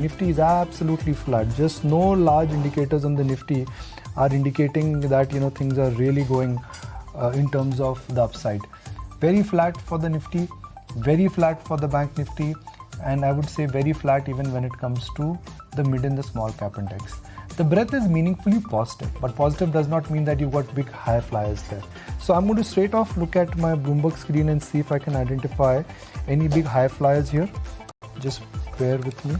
Nifty is absolutely flat. Just no large indicators on the Nifty are indicating that things are really going in terms of the upside. Very flat for the Nifty, very flat for the Bank Nifty, and I would say very flat even when it comes to the mid and the small cap index. The breadth is meaningfully positive, but positive does not mean that you've got big high flyers there. So I'm going to straight off look at my Bloomberg screen and see if I can identify any big high flyers here. Just bear with me.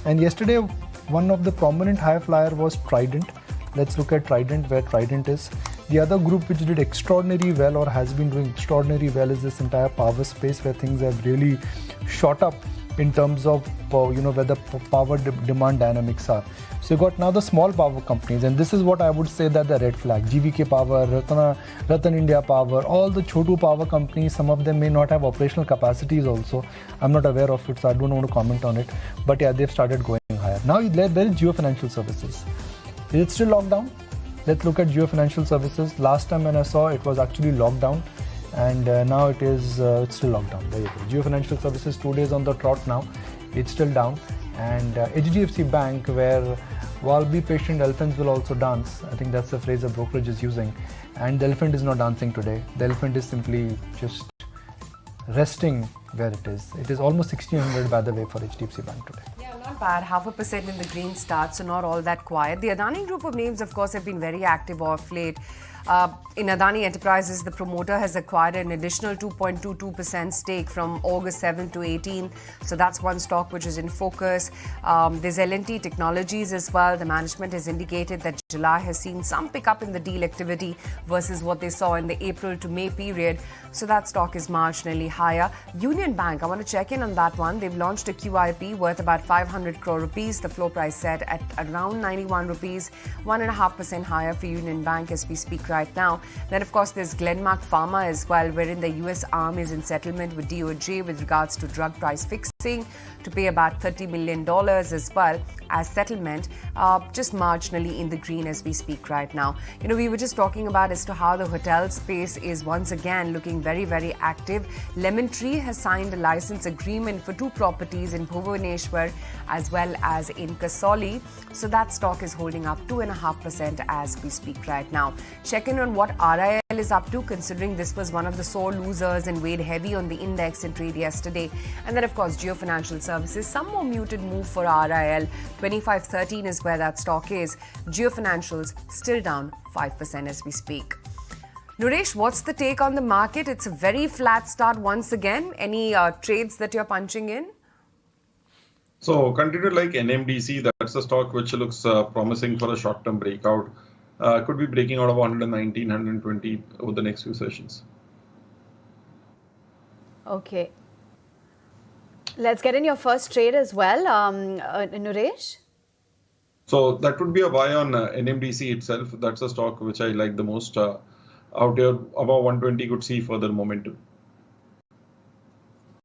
And yesterday, one of the prominent high flyer was Trident. Let's look at Trident, where Trident is. The other group which did extraordinarily well or has been doing extraordinarily well is this entire power space, where things have really shot up in terms of where the power demand dynamics are. So you got now the small power companies, and this is what I would say that the red flag. GVK Power, Ratan India Power, all the Chotu power companies, some of them may not have operational capacities also. I'm not aware of it, so I don't want to comment on it. But yeah, they've started going higher. Now there is Jio Financial Services. Is it still locked down? Let's look at Jio Financial Services. Last time when I saw it was actually locked down, and now it's still locked down. There you go. Jio Financial Services 2 days on the trot now. It's still down. And HDFC Bank, where while be patient, elephants will also dance. I think that's the phrase the brokerage is using. And the elephant is not dancing today. The elephant is simply just resting where it is. It is almost 1600 by the way for HDFC Bank today. Yeah, not bad. 0.5% in the green start, so not all that quiet. The Adani group of names, of course, have been very active off late. In Adani Enterprises, the promoter has acquired an additional 2.22% stake from August 7 to 18. So that's one stock which is in focus. There's L&T Technologies as well. The management has indicated that July has seen some pickup in the deal activity versus what they saw in the April to May period. So that stock is marginally higher. Union Bank, I want to check in on that one. They've launched a QIP worth about 500 crore rupees. The floor price set at around 91 rupees, 1.5% higher for Union Bank as we speak right now. Then, of course, there's Glenmark Pharma as well, wherein the US arm is in settlement with DOJ with regards to drug price fixing to pay about $30 million as well as settlement, just marginally in the green as we speak right now. We were just talking about as to how the hotel space is once again looking very, very active. Lemon Tree has signed a license agreement for 2 properties in Bhubaneswar as well as in Kasoli. So that stock is holding up 2.5% as we speak right now. Check in on what RIL is up to, considering this was one of the sore losers and weighed heavy on the index in trade yesterday. And then, of course, Jio Financial Services, some more muted move for RIL. 25.13 is where that stock is. Jio Financials still down 5% as we speak. Nuresh, what's the take on the market? It's a very flat start once again. Any trades that you're punching in? So continue like NMDC, that's a stock which looks promising for a short-term breakout. Could be breaking out of 119, 120 over the next few sessions. Okay. Let's get in your first trade as well, Nuresh. So that would be a buy on NMDC itself. That's a stock which I like the most. Out here above 120 could see further momentum.